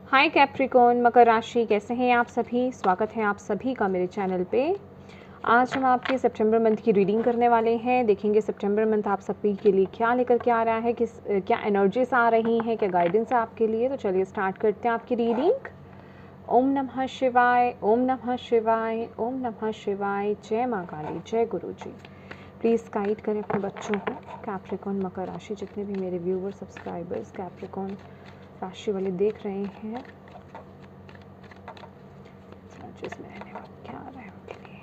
हाय Capricorn, मकर राशि, कैसे हैं आप सभी। स्वागत है आप सभी का मेरे चैनल पे। आज हम आपके सितंबर मंथ की रीडिंग करने वाले हैं। देखेंगे सितंबर मंथ आप सभी के लिए क्या लेकर के आ रहा है, क्या एनर्जीज आ रही हैं, क्या गाइडेंस है आपके लिए। तो चलिए स्टार्ट करते हैं आपकी रीडिंग। ओम नमः शिवाय, ओम नमः शिवाय, ओम नमः शिवाय। जय माँ काली, जय गुरु जी। प्लीज़ गाइड करें अपने बच्चों को। कैप्रिकॉर्न मकर राशि, जितने भी मेरे व्यूवर्स सब्सक्राइबर्स कैप्रिकॉर्न राशि वाले देख रहे हैं, जिसमें रहने वाले क्या आ रहा है उनके लिए।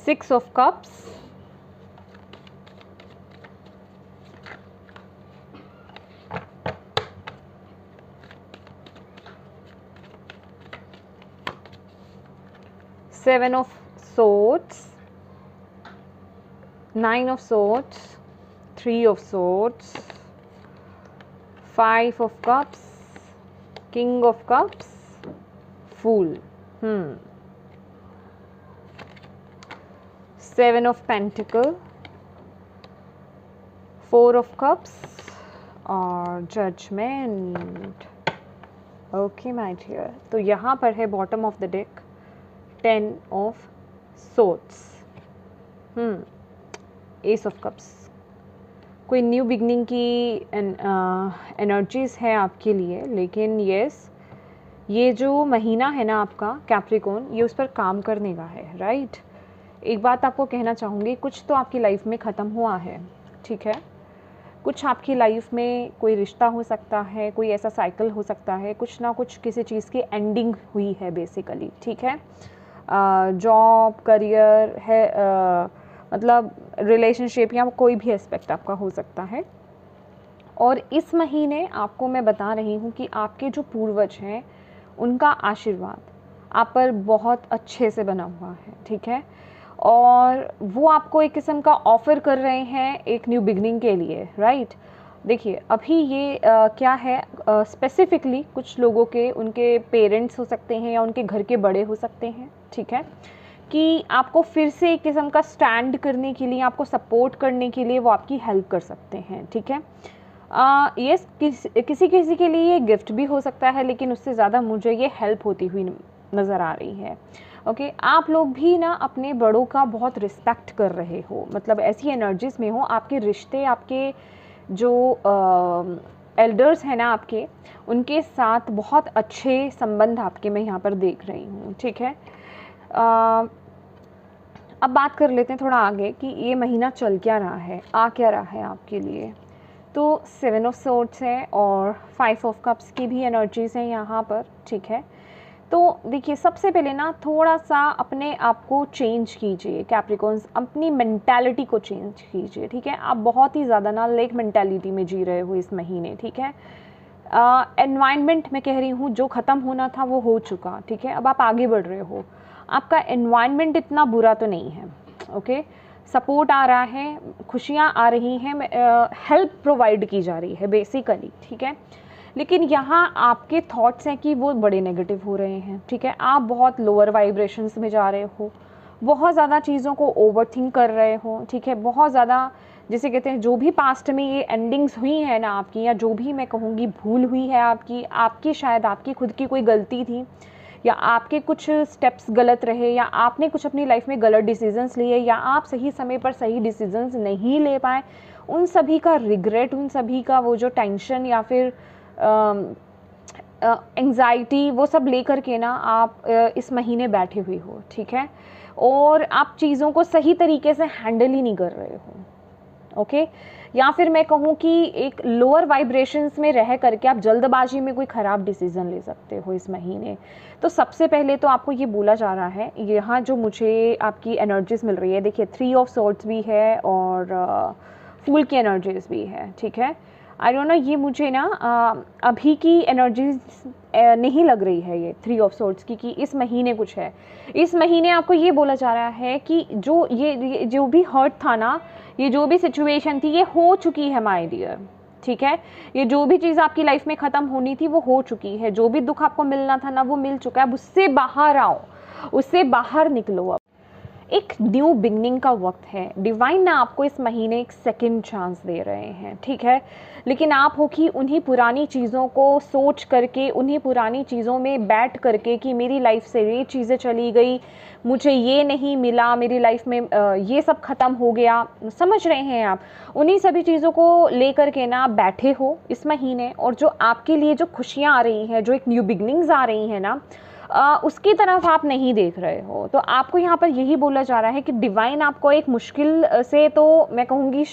Six of Cups, Seven of Swords, Nine of Swords, Three of Swords, Five of Cups, King of Cups, Fool. Seven of Pentacle, Four of Cups और Judgment. ओके माय डियर, तो यहाँ पर है bottom of the deck 10 of swords, S of cups. कोई new beginning की energies है आपके लिए, लेकिन यस, ये जो महीना है ना आपका कैप्रिकॉर्न, ये उस पर काम करने का है, राइट। एक बात आपको कहना चाहूँगी, कुछ तो आपकी लाइफ में ख़त्म हुआ है, ठीक है। कुछ आपकी लाइफ में कोई रिश्ता हो सकता है, कोई ऐसा साइकिल हो सकता है, कुछ ना कुछ किसी चीज़ की एंडिंग हुई है बेसिकली, ठीक है। जॉब, करियर है, मतलब रिलेशनशिप या कोई भी एस्पेक्ट आपका हो सकता है। और इस महीने आपको मैं बता रही हूँ कि आपके जो पूर्वज हैं उनका आशीर्वाद आप पर बहुत अच्छे से बना हुआ है, ठीक है। और वो आपको एक किस्म का ऑफ़र कर रहे हैं एक न्यू बिगनिंग के लिए, राइट। देखिए अभी ये क्या है, स्पेसिफिकली कुछ लोगों के, उनके पेरेंट्स हो सकते हैं या उनके घर के बड़े हो सकते हैं, ठीक है, कि आपको फिर से एक किस्म का स्टैंड करने के लिए, आपको सपोर्ट करने के लिए वो आपकी हेल्प कर सकते हैं, ठीक है। यस, किसी किसी के लिए ये गिफ्ट भी हो सकता है, लेकिन उससे ज़्यादा मुझे ये हेल्प होती हुई नज़र आ रही है। ओके, आप लोग भी ना अपने बड़ों का बहुत रिस्पेक्ट कर रहे हो, मतलब ऐसी एनर्जीज़ में हो, आपके रिश्ते, आपके जो एल्डर्स हैं ना आपके, उनके साथ बहुत अच्छे संबंध आपके मैं यहाँ पर देख रही हूँ, ठीक है। अब बात कर लेते हैं थोड़ा आगे कि ये महीना चल क्या रहा है, आ क्या रहा है आपके लिए। तो 7 ऑफ सोर्ड्स है और 5 ऑफ कप्स की भी एनर्जीज़ हैं यहाँ पर, ठीक है। तो देखिए सबसे पहले ना थोड़ा सा अपने आप को चेंज कीजिए कैप्रिकॉर्न्स, अपनी मेंटालिटी को चेंज कीजिए, ठीक है। आप बहुत ही ज़्यादा ना लेक मेंटालिटी में जी रहे हो इस महीने, ठीक है। एनवायरनमेंट में कह रही हूँ, जो ख़त्म होना था वो हो चुका, ठीक है। अब आप आगे बढ़ रहे हो, आपका एनवायरनमेंट इतना बुरा तो नहीं है, ओके। सपोर्ट आ रहा है, खुशियाँ आ रही हैं, हेल्प प्रोवाइड की जा रही है बेसिकली, ठीक है। लेकिन यहाँ आपके थॉट्स हैं कि वो बड़े नेगेटिव हो रहे हैं, ठीक है। आप बहुत लोअर वाइब्रेशंस में जा रहे हो, बहुत ज़्यादा चीज़ों को ओवरथिंक कर रहे हो, ठीक है। बहुत ज़्यादा, जिसे कहते हैं, जो भी पास्ट में ये एंडिंग्स हुई हैं ना आपकी, या जो भी मैं कहूँगी भूल हुई है आपकी शायद आपकी खुद की कोई गलती थी, या आपके कुछ स्टेप्स गलत रहे, या आपने कुछ अपनी लाइफ में गलत डिसीजंस लिए, या आप सही समय पर सही डिसीजंस नहीं ले पाए, उन सभी का रिग्रेट, उन सभी का वो जो टेंशन या फिर एंग्जाइटी, वो सब लेकर के ना आप इस महीने बैठे हुए हो, ठीक है। और आप चीज़ों को सही तरीके से हैंडल ही नहीं कर रहे हो, ओके। या फिर मैं कहूँ कि एक लोअर वाइब्रेशंस में रह करके आप जल्दबाजी में कोई ख़राब डिसीज़न ले सकते हो इस महीने। तो सबसे पहले तो आपको ये बोला जा रहा है, यहाँ जो मुझे आपकी एनर्जीज़ मिल रही है, देखिए 3 ऑफ सोर्ड्स भी है और फूल की एनर्जीज़ भी है, ठीक है। आई डोंट नो, ये मुझे ना अभी की एनर्जीज नहीं लग रही है ये 3 ऑफ सोर्ड्स की कि इस महीने कुछ है। इस महीने आपको ये बोला जा रहा है कि जो ये जो भी हर्ट था ना, ये जो भी सिचुएशन थी, ये हो चुकी है माय डियर, ठीक है। ये जो भी चीज़ आपकी लाइफ में ख़त्म होनी थी वो हो चुकी है, जो भी दुख आपको मिलना था ना वो मिल चुका है। अब उससे बाहर आओ, उससे बाहर निकलो। अब एक न्यू बिगनिंग का वक्त है। डिवाइन ना आपको इस महीने एक सेकंड चांस दे रहे हैं, ठीक है। लेकिन आप हो कि उन्हीं पुरानी चीज़ों को सोच करके, उन्हीं पुरानी चीज़ों में बैठ करके कि मेरी लाइफ से ये चीज़ें चली गई, मुझे ये नहीं मिला, मेरी लाइफ में ये सब ख़त्म हो गया, समझ रहे हैं आप। उन्हीं सभी चीज़ों को लेकर के ना बैठे हो इस महीने, और जो आपके लिए जो खुशियाँ आ रही हैं, जो एक न्यू बिगनिंग्स आ रही हैं ना, उसकी तरफ आप नहीं देख रहे हो। तो आपको यहाँ पर यही बोला जा रहा है कि डिवाइन आपको एक मुश्किल से, तो मैं कहूँगी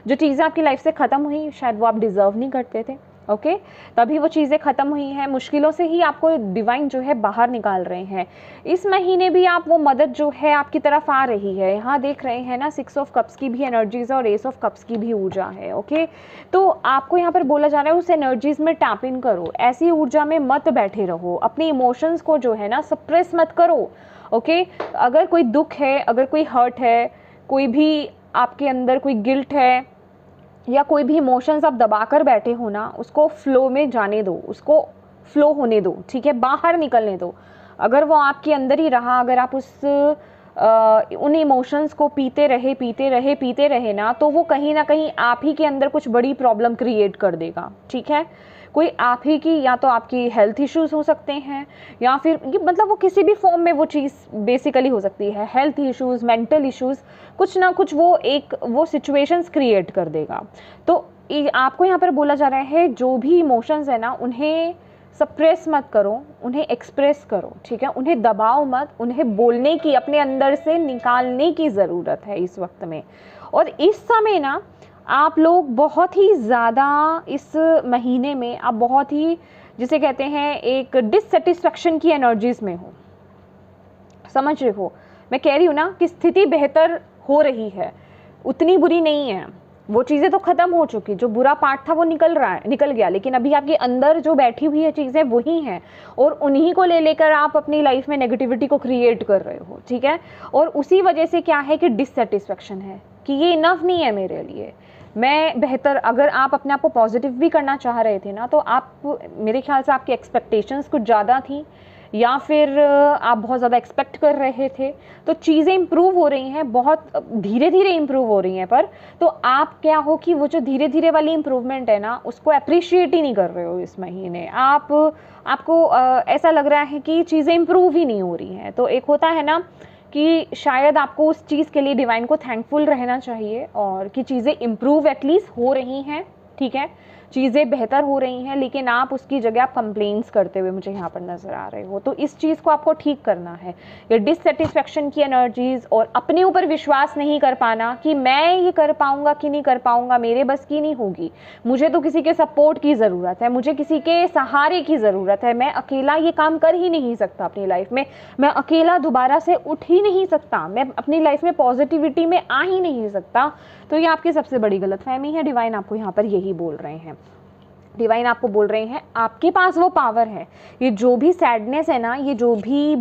जो चीज़ें आपकी लाइफ से ख़त्म हुई शायद वो आप डिज़र्व नहीं करते थे, ओके, तभी वो चीज़ें ख़त्म हुई हैं। मुश्किलों से ही आपको डिवाइन जो है बाहर निकाल रहे हैं। इस महीने भी आप वो मदद जो है आपकी तरफ आ रही है। यहाँ देख रहे हैं ना, 6 ऑफ कप्स की भी एनर्जीज और एस ऑफ कप्स की भी ऊर्जा है, ओके। तो आपको यहाँ पर बोला जा रहा है उस एनर्जीज में टैप इन करो, ऐसी ऊर्जा में मत बैठे रहो, अपने इमोशंस को जो है ना सप्रेस मत करो, ओके। अगर कोई दुख है, अगर कोई हर्ट है, कोई भी आपके अंदर कोई गिल्ट है, या कोई भी इमोशंस आप दबा कर बैठे हो ना, उसको फ्लो में जाने दो, उसको फ्लो होने दो, ठीक है, बाहर निकलने दो। अगर वो आपके अंदर ही रहा, अगर आप उन इमोशंस को पीते रहे ना, तो वो कहीं ना कहीं आप ही के अंदर कुछ बड़ी प्रॉब्लम क्रिएट कर देगा, ठीक है। कोई आप ही की, या तो आपकी हेल्थ इश्यूज हो सकते हैं, या फिर मतलब वो किसी भी फॉर्म में वो चीज़ बेसिकली हो सकती है, हेल्थ इश्यूज, मेंटल इश्यूज, कुछ ना कुछ वो सिचुएशंस क्रिएट कर देगा। तो आपको यहाँ पर बोला जा रहा है जो भी इमोशंस है ना, उन्हें सप्रेस मत करो, उन्हें एक्सप्रेस करो, ठीक है। उन्हें दबाओ मत, उन्हें बोलने की, अपने अंदर से निकालने की ज़रूरत है इस वक्त में। और इस समय ना आप लोग बहुत ही ज़्यादा इस महीने में आप बहुत ही, जिसे कहते हैं, एक डिससेटिस्फैक्शन की एनर्जीज में हो, समझ रहे हो। मैं कह रही हूँ ना कि स्थिति बेहतर हो रही है, उतनी बुरी नहीं है। वो चीज़ें तो ख़त्म हो चुकी, जो बुरा पार्ट था वो निकल गया, लेकिन अभी आपके अंदर जो बैठी हुई है चीज़ें वही हैं, और उन्हीं को ले लेकर आप अपनी लाइफ में नेगेटिविटी को क्रिएट कर रहे हो, ठीक है। और उसी वजह से क्या है कि डिससेटिस्फैक्शन है कि ये इनफ नहीं है मेरे लिए, मैं बेहतर, अगर आप अपने आप को पॉजिटिव भी करना चाह रहे थे ना, तो आप, मेरे ख्याल से आपकी एक्सपेक्टेशंस कुछ ज़्यादा थी, या फिर आप बहुत ज़्यादा एक्सपेक्ट कर रहे थे। तो चीज़ें इम्प्रूव हो रही हैं, बहुत धीरे धीरे इम्प्रूव हो रही हैं, पर तो आप क्या हो कि वो जो धीरे धीरे वाली इम्प्रूवमेंट है ना, उसको अप्रिशिएट ही नहीं कर रहे हो इस महीने। आपको ऐसा लग रहा है कि चीज़ें इम्प्रूव ही नहीं हो रही हैं। तो एक होता है ना कि शायद आपको उस चीज़ के लिए डिवाइन को थैंकफुल रहना चाहिए, और कि चीज़ें इम्प्रूव एटलीस्ट हो रही हैं, ठीक है, चीज़ें बेहतर हो रही हैं, लेकिन आप उसकी जगह आप कंप्लेंट्स करते हुए मुझे यहाँ पर नज़र आ रहे हो। तो इस चीज़ को आपको ठीक करना है। ये डिससेटिस्फैक्शन की एनर्जीज़ और अपने ऊपर विश्वास नहीं कर पाना कि मैं ये कर पाऊँगा कि नहीं कर पाऊँगा, मेरे बस की नहीं होगी, मुझे तो किसी के सपोर्ट की ज़रूरत है, मुझे किसी के सहारे की ज़रूरत है, मैं अकेला ये काम कर ही नहीं सकता अपनी लाइफ में, मैं अकेला दोबारा से उठ ही नहीं सकता, मैं अपनी लाइफ में पॉजिटिविटी में आ ही नहीं सकता। तो ये आपकी सबसे बड़ी गलतफहमी है। डिवाइन आपको यहाँ पर यही बोल रहे हैं। डिवाइन आपको बोल रहे हैं आपके पास वो पावर है। ये जो भी सैडनेस है ना, ये जो भी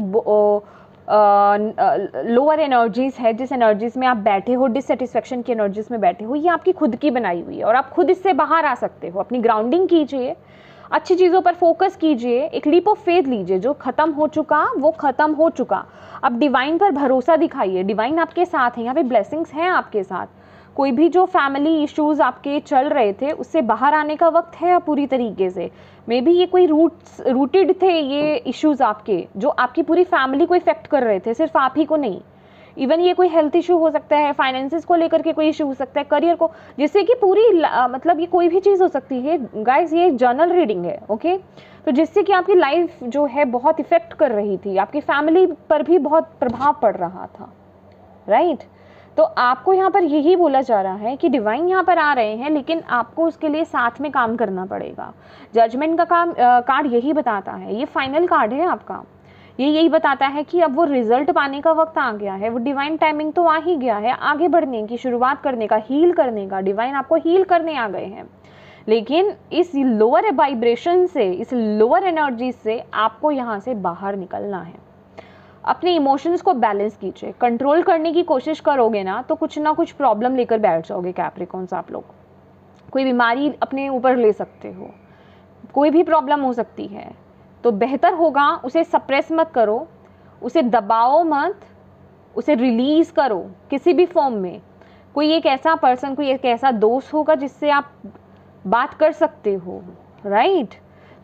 लोअर एनर्जीज है, जिस एनर्जीज में आप बैठे हो, डिससेटिस्फैक्शन की एनर्जीज में बैठे हो, ये आपकी खुद की बनाई हुई है, और आप खुद इससे बाहर आ सकते हो। अपनी ग्राउंडिंग कीजिए, अच्छी चीज़ों पर फोकस कीजिए, एक लीप ऑफ फेथ लीजिए। जो ख़त्म हो चुका वो ख़त्म हो चुका। अब डिवाइन पर भरोसा दिखाइए, डिवाइन आपके साथ है, यहाँ पे ब्लेसिंग्स हैं आपके साथ। कोई भी जो फैमिली इश्यूज आपके चल रहे थे उससे बाहर आने का वक्त है अब पूरी तरीके से। मे बी ये कोई रूटेड थे ये इश्यूज आपके, जो आपकी पूरी फैमिली को इफेक्ट कर रहे थे, सिर्फ आप ही को नहीं। इवन ये कोई हेल्थ इशू हो सकता है, फाइनेंसेस को लेकर के कोई इशू हो सकता है, करियर को, जिससे कि पूरी मतलब ये कोई भी चीज़ हो सकती है गाइस। ये जर्नल रीडिंग है, ओके। तो जिससे कि आपकी लाइफ जो है बहुत इफेक्ट कर रही थी, आपकी फैमिली पर भी बहुत प्रभाव पड़ रहा था, राइट। तो आपको यहाँ पर यही बोला जा रहा है कि डिवाइन यहाँ पर आ रहे हैं, लेकिन आपको उसके लिए साथ में काम करना पड़ेगा। जजमेंट का कार्ड यही बताता है, ये फाइनल कार्ड है आपका। ये यही बताता है कि अब वो रिजल्ट पाने का वक्त आ गया है, वो डिवाइन टाइमिंग तो आ ही गया है, आगे बढ़ने की, शुरुआत करने का, हील करने का। डिवाइन आपको हील करने आ गए हैं, लेकिन इस लोअर वाइब्रेशन से, इस लोअर एनर्जी से आपको यहाँ से बाहर निकलना है। अपने इमोशंस को बैलेंस कीजिए। कंट्रोल करने की कोशिश करोगे ना तो कुछ ना कुछ प्रॉब्लम लेकर बैठ जाओगे कैप्रिकॉन्स आप लोग। कोई बीमारी अपने ऊपर ले सकते हो, कोई भी प्रॉब्लम हो सकती है, तो बेहतर होगा उसे सप्रेस मत करो, उसे दबाओ मत, उसे रिलीज़ करो किसी भी फॉर्म में। कोई एक ऐसा पर्सन, कोई एक ऐसा दोस्त होगा जिससे आप बात कर सकते हो, राइट?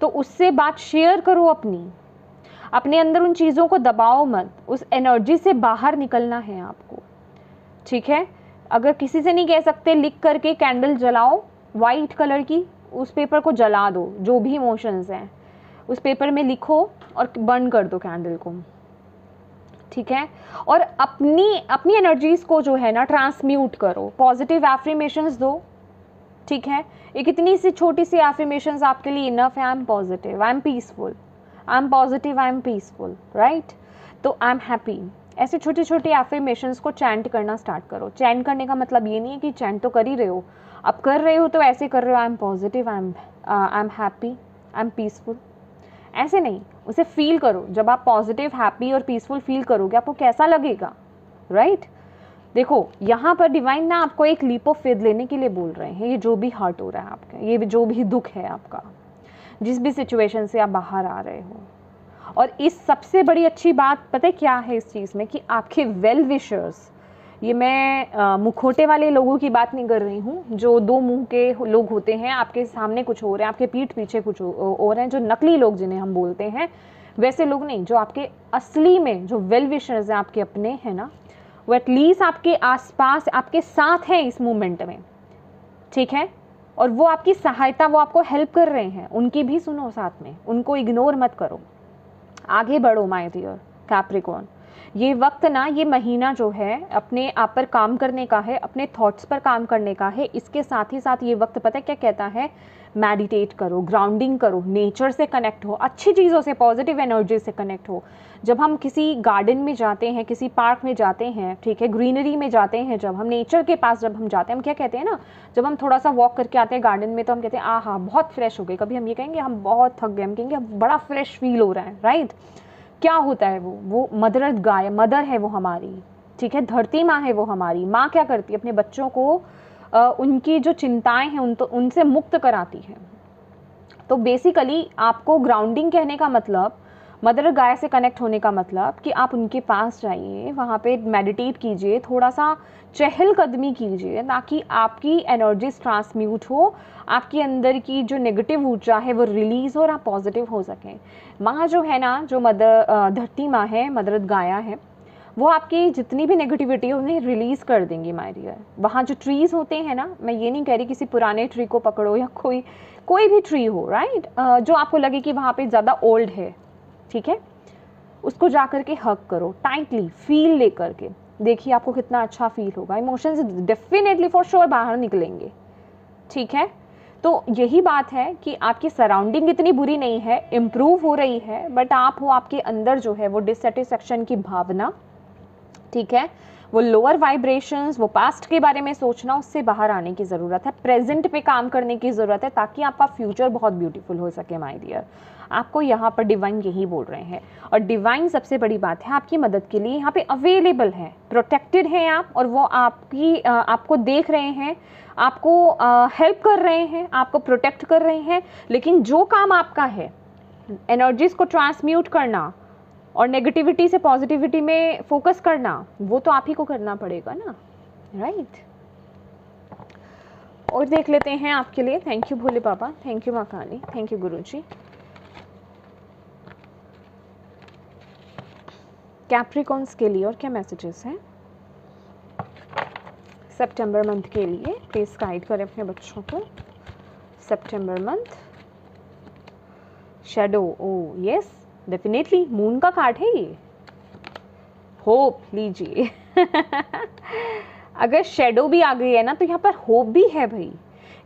तो उससे बात शेयर करो अपने अंदर उन चीज़ों को दबाओ मत, उस एनर्जी से बाहर निकलना है आपको, ठीक है? अगर किसी से नहीं कह सकते, लिख करके कैंडल जलाओ वाइट कलर की, उस पेपर को जला दो, जो भी इमोशंस हैं उस पेपर में लिखो और बर्न कर दो कैंडल को, ठीक है? और अपनी एनर्जीज को जो है ना ट्रांसम्यूट करो, पॉजिटिव एफर्मेशंस दो, ठीक है? एक इतनी सी छोटी सी एफर्मेशंस आपके लिए इनफ है। I am positive, I am peaceful, I am positive, I am peaceful, right? तो आई एम हैप्पी, ऐसे छोटी छोटी एफर्मेशंस को चैंट करना स्टार्ट करो। चैंट करने का मतलब ये नहीं है कि चैंट तो कर ही रहे हो, अब कर रहे हो तो ऐसे कर रहे हो, I am positive, I am happy, I am peaceful, ऐसे नहीं, उसे फील करो। जब आप पॉजिटिव, हैप्पी और पीसफुल फील करोगे आपको कैसा लगेगा, राइट? देखो यहाँ पर डिवाइन ना आपको एक लीप ऑफ फेथ लेने के लिए बोल रहे हैं। ये जो भी हर्ट हो रहा है आपका, ये जो भी दुख है आपका, जिस भी सिचुएशन से आप बाहर आ रहे हो, और इस सबसे बड़ी अच्छी बात पता है क्या है इस चीज़ में, कि आपके वेल विशर्स, ये मैं मुखौटे वाले लोगों की बात नहीं कर रही हूँ, जो दो मुंह के लोग होते हैं, आपके सामने कुछ हो रहे हैं, आपके पीठ पीछे कुछ हो रहे हैं, जो नकली लोग जिन्हें हम बोलते हैं, वैसे लोग नहीं, जो आपके असली में जो वेल विशर्स हैं आपके अपने हैं ना, वो एटलीस्ट आपके आसपास आपके साथ हैं इस मोमेंट में, ठीक है? और वो आपकी सहायता, वो आपको हेल्प कर रहे हैं, उनकी भी सुनो साथ में, उनको इग्नोर मत करो, आगे बढ़ो माय डियर कैप्रिकॉर्न। ये वक्त ना, ये महीना जो है अपने आप पर काम करने का है, अपने थॉट्स पर काम करने का है। इसके साथ ही साथ ये वक्त पता है क्या कहता है, मेडिटेट करो, ग्राउंडिंग करो, नेचर से कनेक्ट हो, अच्छी चीज़ों से, पॉजिटिव एनर्जी से कनेक्ट हो। जब हम किसी गार्डन में जाते हैं, किसी पार्क में जाते हैं, ठीक है, ग्रीनरी में जाते हैं, जब हम नेचर के पास जब हम जाते हैं, हम क्या कहते हैं ना, जब हम थोड़ा सा वॉक करके आते हैं गार्डन में, तो हम कहते हैं आहा बहुत फ्रेश हो गए। कभी हम ये कहेंगे हम बहुत थक गए, हम कहेंगे बड़ा फ्रेश फील हो रहा है, राइट? क्या होता है वो मदर अर्थ गाय, मदर है वो हमारी, ठीक है, धरती माँ है वो हमारी। माँ क्या करती है, अपने बच्चों को उनकी जो चिंताएं हैं उनसे मुक्त कराती है। तो बेसिकली आपको ग्राउंडिंग कहने का मतलब, मदर गाय से कनेक्ट होने का मतलब कि आप उनके पास जाइए, वहाँ पे मेडिटेट कीजिए, थोड़ा सा चहलकदमी कीजिए, ताकि आपकी एनर्जीज ट्रांसम्यूट हो, आपके अंदर की जो नेगेटिव ऊर्जा है वो रिलीज़ हो और आप पॉजिटिव हो सकें। माँ जो है ना, जो धरती माँ है, मदर गाया है, वो आपकी जितनी भी नेगेटिविटी है उन्हें रिलीज़ कर देंगी माय डियर। वहाँ जो ट्रीज़ होते हैं ना, मैं ये नहीं कह रही किसी पुराने ट्री को पकड़ो या कोई भी ट्री हो, राइट, जो आपको लगे कि वहाँ पे ज़्यादा ओल्ड है, ठीक है, उसको जा कर के हग करो टाइटली, फील ले करके, देखिए आपको कितना अच्छा फील होगा। इमोशंस डेफिनेटली फॉर श्योर बाहर निकलेंगे, ठीक है? तो यही बात है कि आपकी सराउंडिंग इतनी बुरी नहीं है, इम्प्रूव हो रही है, बट आप हो, आपके अंदर जो है वो डिससेटिस्फैक्शन की भावना, ठीक है, वो लोअर वाइब्रेशंस, वो पास्ट के बारे में सोचना, उससे बाहर आने की ज़रूरत है, प्रेजेंट पे काम करने की ज़रूरत है, ताकि आपका फ्यूचर बहुत ब्यूटीफुल हो सके माय डियर। आपको यहाँ पर डिवाइन यही बोल रहे हैं, और डिवाइन सबसे बड़ी बात है आपकी मदद के लिए यहाँ पे अवेलेबल है, प्रोटेक्टेड हैं आप, और वो आपको देख रहे हैं, आपको हेल्प कर रहे हैं, आपको प्रोटेक्ट कर रहे हैं। लेकिन जो काम आपका है, एनर्जीज को ट्रांसम्यूट करना और नेगेटिविटी से पॉजिटिविटी में फोकस करना, वो तो आप ही को करना पड़ेगा ना, राइट? और देख लेते हैं आपके लिए। Thank you Bhole Baba, thank you माँ काली, थैंक यू गुरुजी। कैप्रिकॉन्स के लिए और क्या मैसेजेस हैं सितंबर मंथ के लिए? प्लीज़ गाइड करें अपने बच्चों को। सितंबर month shadow, oh yes definitely, moon का कार्ड है ये, होप लीजिए। अगर शैडो भी आ गई है ना, तो यहाँ पर होप भी है भाई।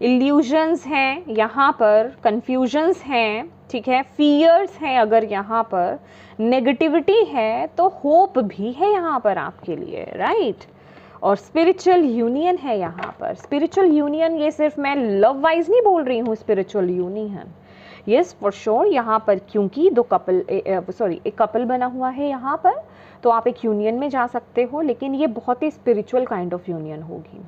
इल्यूजन्स हैं यहाँ पर, कन्फ्यूजन्स हैं, ठीक है, फियर्स हैं, अगर यहाँ पर नेगेटिविटी है तो होप भी है यहाँ पर आपके लिए, राइट? और स्पिरिचुअल यूनियन है यहाँ पर। स्पिरिचुअल यूनियन, ये सिर्फ मैं लव वाइज नहीं बोल रही हूँ, spiritual union yes for sure यहाँ पर, क्योंकि एक कपल बना हुआ है यहाँ पर, तो आप एक यूनियन में जा सकते हो, लेकिन ये बहुत ही स्पिरिचुअल काइंड ऑफ यूनियन होगी।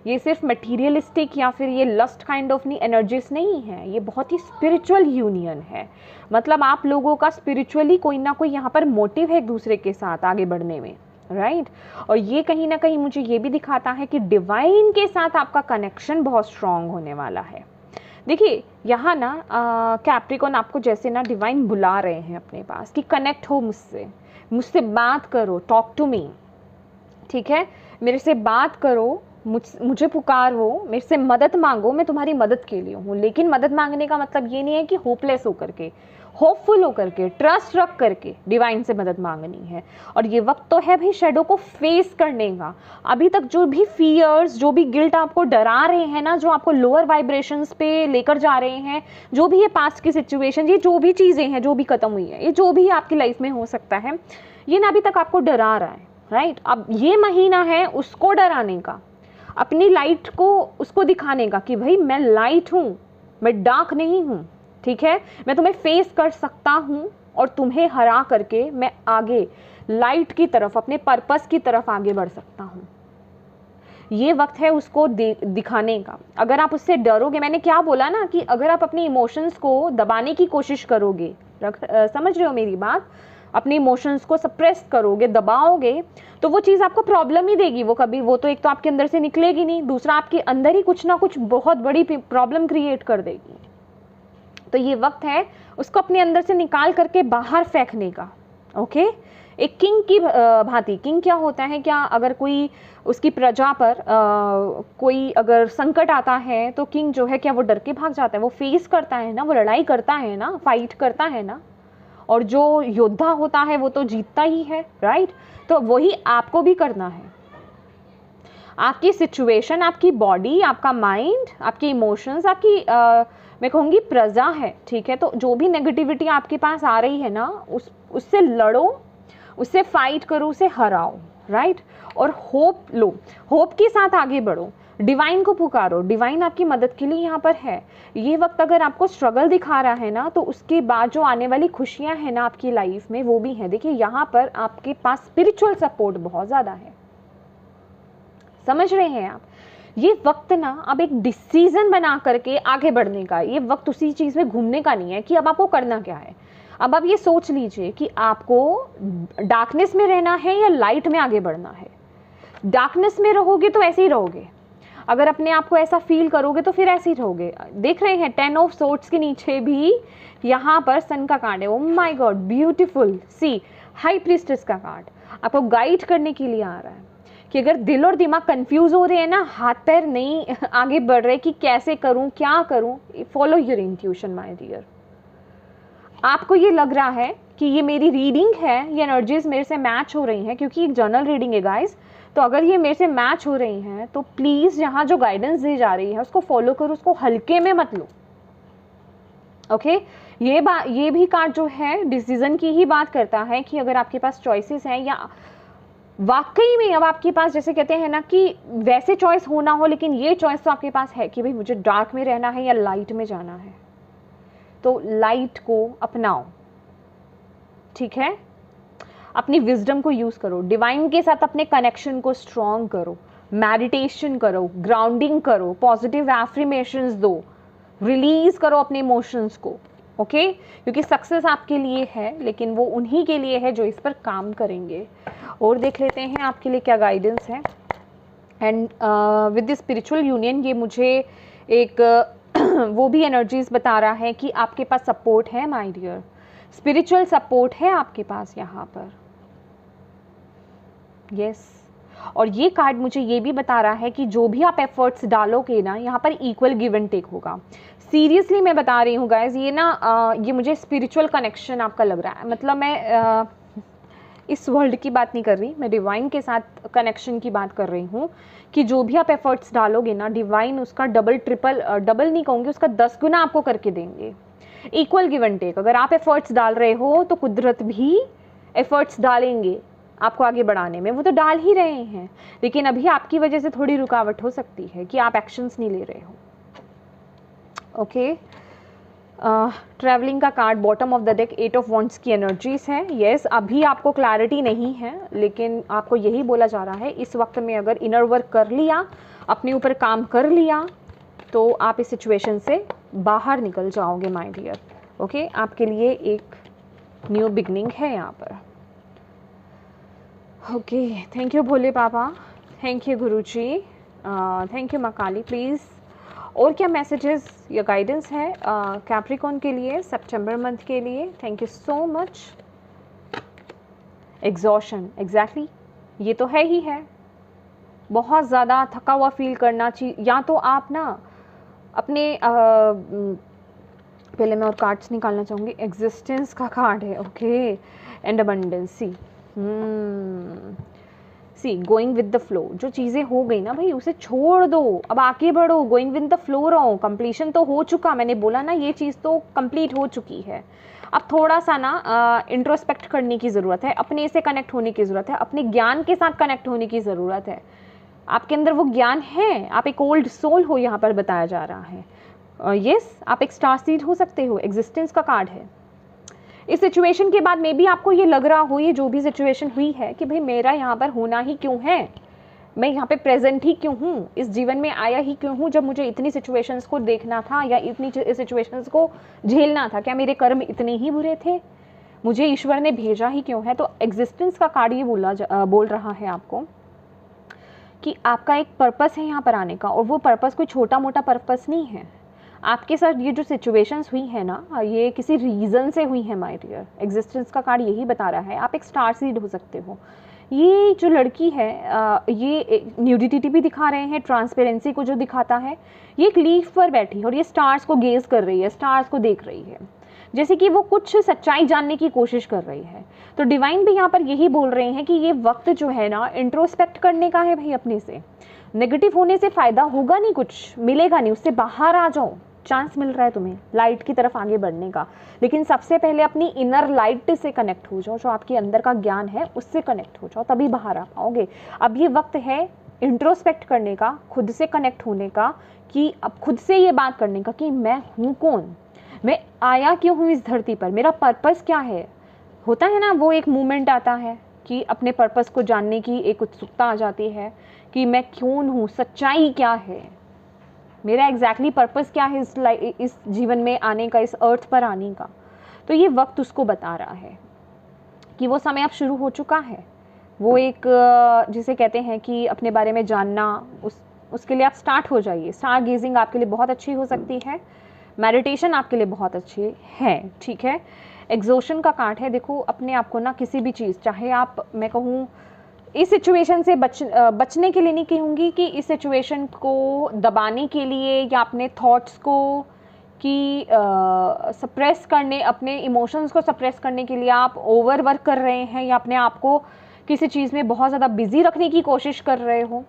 ये सिर्फ मटीरियलिस्टिक या फिर ये लस्ट काइंड ऑफ एनर्जीज नहीं है, ये बहुत ही स्पिरिचुअल यूनियन है। मतलब आप लोगों का स्पिरिचुअली कोई ना कोई यहाँ पर मोटिव है एक दूसरे के साथ आगे बढ़ने में, राइट। और ये कहीं ना कहीं मुझे ये भी दिखाता है कि डिवाइन के साथ आपका कनेक्शन बहुत स्ट्रांग होने वाला है। देखिए यहाँ ना कैप्रिकॉर्न आपको जैसे ना डिवाइन बुला रहे हैं अपने पास कि कनेक्ट हो मुझसे, मुझसे बात करो, टॉक टू मी, ठीक है, मेरे से बात करो, मुझे पुकारो, मेरे से मदद मांगो, मैं तुम्हारी मदद के लिए हूँ। लेकिन मदद मांगने का मतलब ये नहीं है कि होपलेस होकर के, होपफुल होकर के, ट्रस्ट रख करके डिवाइन से मदद मांगनी है। और ये वक्त तो है भाई शैडो को फेस करने का। अभी तक जो भी फियर्स, जो भी गिल्ट आपको डरा रहे हैं ना, जो आपको लोअर वाइब्रेशंस पे लेकर जा रहे हैं, जो भी ये पास्ट की सिचुएशन, ये जो भी चीज़ें हैं जो भी खत्म हुई है, ये जो भी आपकी लाइफ में हो सकता है, ये ना अभी तक आपको डरा रहा है, राइट। अब ये महीना है उसको डराने का, अपनी लाइट को उसको दिखाने का कि भाई मैं लाइट हूँ, मैं डार्क नहीं हूँ, ठीक है, मैं तुम्हें फेस कर सकता हूँ और तुम्हें हरा करके मैं आगे लाइट की तरफ, अपने पर्पस की तरफ आगे बढ़ सकता हूँ। ये वक्त है उसको दिखाने का। अगर आप उससे डरोगे, मैंने क्या बोला ना कि अगर आप अपने इमोशंस को दबाने की कोशिश करोगे, समझ रहे हो मेरी बात, अपने इमोशंस को सप्रेस करोगे, दबाओगे, तो वो चीज़ आपको प्रॉब्लम ही देगी। वो कभी, वो तो एक तो आपके अंदर से निकलेगी नहीं, दूसरा आपके अंदर ही कुछ ना कुछ बहुत बड़ी प्रॉब्लम क्रिएट कर देगी। तो ये वक्त है उसको अपने अंदर से निकाल करके बाहर फेंकने का, ओके। एक किंग की भांति, किंग क्या होता है, क्या अगर कोई उसकी प्रजा पर कोई अगर संकट आता है तो किंग जो है क्या वो डर के भाग जाता है, वो फेस करता है ना, वो लड़ाई करता है ना, फाइट करता है ना, और जो योद्धा होता है वो तो जीतता ही है, राइट। तो वही आपको भी करना है। आपकी सिचुएशन, आपकी बॉडी, आपका माइंड, आपके इमोशंस, आपकी मैं कहूँगी प्रजा है, ठीक है। तो जो भी नेगेटिविटी आपके पास आ रही है ना, उससे लड़ो, उससे फाइट करो, उसे हराओ, राइट। और होप लो, होप के साथ आगे बढ़ो, डिवाइन को पुकारो, डिवाइन आपकी मदद के लिए यहाँ पर है। ये वक्त अगर आपको स्ट्रगल दिखा रहा है ना, तो उसके बाद जो आने वाली खुशियाँ हैं ना आपकी लाइफ में, वो भी हैं। देखिए यहाँ पर आपके पास स्पिरिचुअल सपोर्ट बहुत ज़्यादा है, समझ रहे हैं आप। ये वक्त ना अब एक डिसीजन बना करके आगे बढ़ने का, ये वक्त उसी चीज़ में घूमने का नहीं है कि अब आपको करना क्या है। अब आप ये सोच लीजिए कि आपको डार्कनेस में रहना है या लाइट में आगे बढ़ना है। डार्कनेस में रहोगे तो ऐसे ही रहोगे, अगर अपने आप को ऐसा फील करोगे तो फिर ऐसे ही रहोगे। देख रहे हैं 10 ऑफ सोर्ड्स के नीचे भी यहाँ पर सन का कार्ड है। Oh my God, beautiful. See, high priestess का कार्ड आपको गाइड करने के लिए आ रहा है कि अगर दिल और दिमाग कंफ्यूज हो रहे हैं ना, हाथ पैर नहीं आगे बढ़ रहे कि कैसे करूं, क्या करूं, follow your intuition my dear. आपको ये लग रहा है कि ये मेरी रीडिंग है, ये एनर्जीज मेरे से मैच हो रही हैं, क्योंकि एक जर्नल रीडिंग है गाइस। तो अगर ये मेरे से मैच हो रही हैं तो प्लीज़ यहाँ जो गाइडेंस दी जा रही है उसको फॉलो करो, उसको हल्के में मत लो, ओके। ये भी कार्ड जो है डिसीजन की ही बात करता है कि अगर आपके पास चॉइसेस हैं या वाकई में अब आपके पास, जैसे कहते हैं ना कि वैसे चॉइस हो ना हो, लेकिन ये चॉइस तो आपके पास है कि भाई मुझे डार्क में रहना है या लाइट में जाना है, तो लाइट को अपनाओ, ठीक है। अपनी विजडम को यूज़ करो, डिवाइन के साथ अपने कनेक्शन को स्ट्रॉन्ग करो, मेडिटेशन करो, ग्राउंडिंग करो, पॉजिटिव एफर्मेशंस दो, रिलीज करो अपने इमोशंस को, ओके। क्योंकि सक्सेस आपके लिए है, लेकिन वो उन्हीं के लिए है जो इस पर काम करेंगे। और देख लेते हैं आपके लिए क्या गाइडेंस है। And with the spiritual union, ये मुझे एक वो भी एनर्जीज बता रहा है कि आपके पास सपोर्ट है माय डियर, स्पिरिचुअल सपोर्ट है आपके पास यहाँ पर, यस। और ये कार्ड मुझे ये भी बता रहा है कि जो भी आप एफर्ट्स डालोगे ना, यहाँ पर इक्वल गिव एंड टेक होगा। सीरियसली मैं बता रही हूँ गाइज, ये ना ये मुझे स्पिरिचुअल कनेक्शन आपका लग रहा है। मतलब मैं इस वर्ल्ड की बात नहीं कर रही, मैं डिवाइन के साथ कनेक्शन की बात कर रही हूँ कि जो भी आप एफर्ट्स डालोगे ना, डिवाइन उसका डबल ट्रिपल, डबल नहीं कहूँगी, उसका 10 गुना आपको करके देंगे। इक्वल गिव एंड टेक, अगर आप एफर्ट्स डाल रहे हो तो कुदरत भी एफर्ट्स डालेंगे आपको आगे बढ़ाने में, वो तो डाल ही रहे हैं। लेकिन अभी आपकी वजह से थोड़ी रुकावट हो सकती है कि आप एक्शंस नहीं ले रहे हो, ओके। ट्रैवलिंग का card bottom of the deck, 8 of wands की एनर्जीज है। यस, अभी आपको क्लैरिटी नहीं है, लेकिन आपको यही बोला जा रहा है इस वक्त में अगर इनर वर्क कर लिया, अपने ऊपर काम कर लिया तो आप इस सिचुएशन से बाहर निकल जाओगे माय डियर। ओके, आपके लिए एक न्यू बिगनिंग है यहाँ पर। Okay, thank you Bhole Baba, thank you Guruji, thank you माँ काली। प्लीज़ और क्या मैसेजेस या गाइडेंस है कैप्रिकॉर्न के लिए सितंबर मंथ के लिए? Thank you so much. Exhaustion, exactly, ये तो है ही है। बहुत ज़्यादा थका हुआ फील करना चाहिए, या तो आप ना अपने पहले मैं और कार्ड्स निकालना चाहूँगी। एग्जिस्टेंस का कार्ड है, okay, and abundancy. See going with the flow, जो चीज़ें हो गई ना भाई उसे छोड़ दो, अब आगे बढ़ो, गोइंग विद द फ्लो रहो। कंप्लीशन तो हो चुका, मैंने बोला ना ये चीज़ तो कंप्लीट हो चुकी है। अब थोड़ा सा ना इंट्रोस्पेक्ट करने की ज़रूरत है, अपने से कनेक्ट होने की ज़रूरत है, अपने ज्ञान के साथ कनेक्ट होने की ज़रूरत है। आपके अंदर वो ज्ञान है, आप एक ओल्ड सोल हो, यहाँ पर बताया जा रहा है। यस, आप एक स्टार सीड हो सकते हो, एग्जिस्टेंस का कार्ड है। इस सिचुएशन के बाद मे बी आपको ये लग रहा हो, ये जो भी सिचुएशन हुई है, कि भाई मेरा यहाँ पर होना ही क्यों है, मैं यहाँ पे प्रेजेंट ही क्यों हूँ, इस जीवन में आया ही क्यों हूँ, जब मुझे इतनी सिचुएशंस को देखना था या इतनी सिचुएशंस को झेलना था। क्या मेरे कर्म इतने ही बुरे थे, मुझे ईश्वर ने भेजा ही क्यों है? तो एग्जिस्टेंस का कार्ड ये बोल रहा है आपको कि आपका एक पर्पस है यहाँ पर आने का, और वो पर्पस कोई छोटा मोटा पर्पस नहीं है। आपके साथ ये जो सिचुएशंस हुई है ना, ये किसी रीज़न से हुई है माय डियर। एग्जिस्टेंस का कार्ड यही बता रहा है, आप एक स्टार सीड हो सकते हो। ये जो लड़की है ये न्यूडिटी भी दिखा रहे हैं, ट्रांसपेरेंसी को जो दिखाता है, ये एक लीफ पर बैठी है और ये स्टार्स को गेज कर रही है, स्टार्स को देख रही है, जैसे कि वो कुछ सच्चाई जानने की कोशिश कर रही है। तो डिवाइन भी यहाँ पर यही बोल रहे हैं कि ये वक्त जो है ना इंट्रोस्पेक्ट करने का है भाई। अपने से नेगेटिव होने से फ़ायदा होगा नहीं, कुछ मिलेगा नहीं, उससे बाहर आ जाओ। चांस मिल रहा है तुम्हें लाइट की तरफ आगे बढ़ने का, लेकिन सबसे पहले अपनी इनर लाइट से कनेक्ट हो जाओ, जो आपके अंदर का ज्ञान है उससे कनेक्ट हो जाओ, तभी बाहर आ पाओगे। अब ये वक्त है इंट्रोस्पेक्ट करने का, खुद से कनेक्ट होने का, कि अब खुद से ये बात करने का कि मैं हूँ कौन, मैं आया क्यों हूँ इस धरती पर, मेरा पर्पस क्या है। होता है ना वो एक मूवमेंट आता है कि अपने पर्पस को जानने की एक उत्सुकता आ जाती है कि मैं कौन हूँ, सच्चाई क्या है, मेरा एग्जैक्टली पर्पस क्या है इस जीवन में आने का, इस अर्थ पर आने का। तो ये वक्त उसको बता रहा है कि वो समय अब शुरू हो चुका है। वो एक जिसे कहते हैं कि अपने बारे में जानना, उसके लिए आप स्टार्ट हो जाइए। स्टार गेजिंग आपके लिए बहुत अच्छी हो सकती है, मेडिटेशन आपके लिए बहुत अच्छी है, ठीक है। एग्जॉशन का कार्ड है। देखो अपने आप को ना किसी भी चीज़, चाहे आप, मैं कहूँ इस सिचुएशन से बचने के लिए नहीं कहूँगी कि इस सिचुएशन को दबाने के लिए या अपने थॉट्स को कि सप्रेस करने, अपने इमोशंस को सप्रेस करने के लिए आप ओवर वर्क कर रहे हैं या अपने आप को किसी चीज़ में बहुत ज़्यादा बिजी रखने की कोशिश कर रहे हो,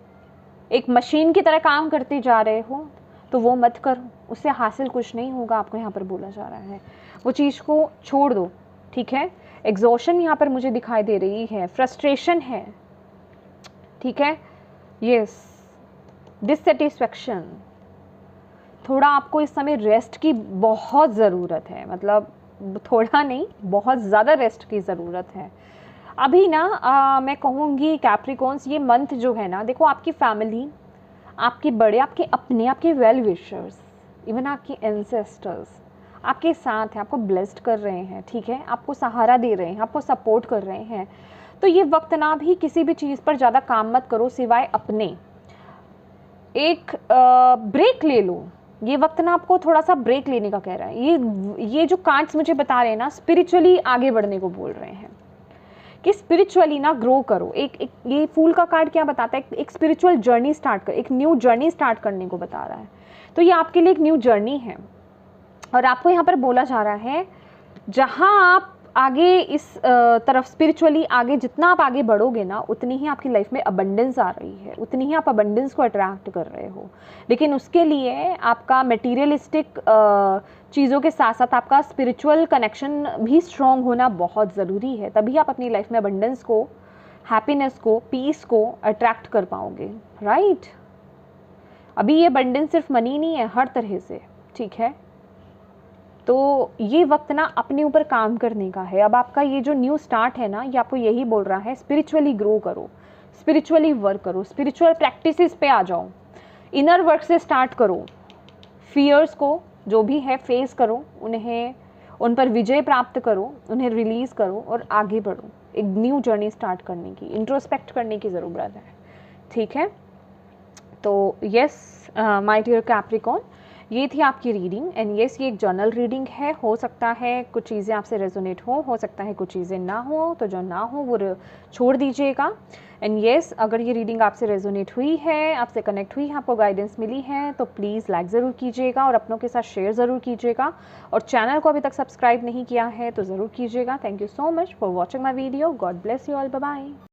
एक मशीन की तरह काम करते जा रहे हो, तो वो मत करो, उससे हासिल कुछ नहीं होगा। आपको यहाँ पर बोला जा रहा है वो चीज़ को छोड़ दो, ठीक है। एग्जॉशन यहाँ पर मुझे दिखाई दे रही है, फ्रस्ट्रेशन है, ठीक है, यस, डिससेटिस्फैक्शन। थोड़ा आपको इस समय रेस्ट की बहुत ज़रूरत है, मतलब थोड़ा नहीं, बहुत ज़्यादा रेस्ट की ज़रूरत है अभी ना। मैं कहूँगी कैप्रिकॉर्न्स, ये मंथ जो है ना, देखो आपकी फैमिली, आपके बड़े, आपके अपने, आपके वेल विशर्स, इवन आपके एंसेस्टर्स आपके साथ हैं, आपको ब्लेस्ड कर रहे हैं, ठीक है, आपको सहारा दे रहे हैं, आपको सपोर्ट कर रहे हैं। तो ये वक्त ना भी किसी भी चीज़ पर ज़्यादा काम मत करो सिवाय अपने, एक ब्रेक ले लो। ये वक्त ना आपको थोड़ा सा ब्रेक लेने का कह रहा है। ये जो कार्ड्स मुझे बता रहे हैं ना, स्पिरिचुअली आगे बढ़ने को बोल रहे हैं कि स्पिरिचुअली ना ग्रो करो। एक ये फूल का कार्ड क्या बताता है, एक स्पिरिचुअल जर्नी स्टार्ट कर, एक न्यू जर्नी स्टार्ट करने को बता रहा है। तो ये आपके लिए एक न्यू जर्नी है और आपको यहाँ पर बोला जा रहा है जहाँ आप आगे इस तरफ स्पिरिचुअली आगे, जितना आप आगे बढ़ोगे ना, उतनी ही आपकी लाइफ में अबंडेंस आ रही है, उतनी ही आप अबंडेंस को अट्रैक्ट कर रहे हो। लेकिन उसके लिए आपका मटेरियलिस्टिक चीज़ों के साथ साथ आपका स्पिरिचुअल कनेक्शन भी स्ट्रॉन्ग होना बहुत ज़रूरी है, तभी आप अपनी लाइफ में अबंडेंस को, हैप्पीनेस को, पीस को अट्रैक्ट कर पाओगे, राइट। अभी ये अबंडेंस सिर्फ मनी नहीं है, हर तरह से, ठीक है। तो ये वक्त ना अपने ऊपर काम करने का है। अब आपका ये जो न्यू स्टार्ट है ना, ये आपको यही बोल रहा है, स्पिरिचुअली ग्रो करो, स्पिरिचुअली वर्क करो, स्पिरिचुअल प्रैक्टिसेस पे आ जाओ। इनर वर्क से स्टार्ट करो, फियर्स को जो भी है फेस करो, उन पर विजय प्राप्त करो, उन्हें रिलीज़ करो और आगे बढ़ो, एक न्यू जर्नी स्टार्ट करने की, इंट्रोस्पेक्ट करने की ज़रूरत है, ठीक है। तो यस माय डियर कैप्रिकॉर्न, ये थी आपकी रीडिंग एंड यस ये एक जर्नल रीडिंग है। हो सकता है कुछ चीज़ें आपसे रेजोनेट हो सकता है कुछ चीज़ें ना हो, तो जो ना हो वो छोड़ दीजिएगा। एंड यस अगर ये रीडिंग आपसे रेजोनेट हुई है, आपसे कनेक्ट हुई है, आपको गाइडेंस मिली है, तो प्लीज़ लाइक ज़रूर कीजिएगा और अपनों के साथ शेयर ज़रूर कीजिएगा, और चैनल को अभी तक सब्सक्राइब नहीं किया है तो ज़रूर कीजिएगा। Thank you so much for watching my video. God bless you all, bye bye.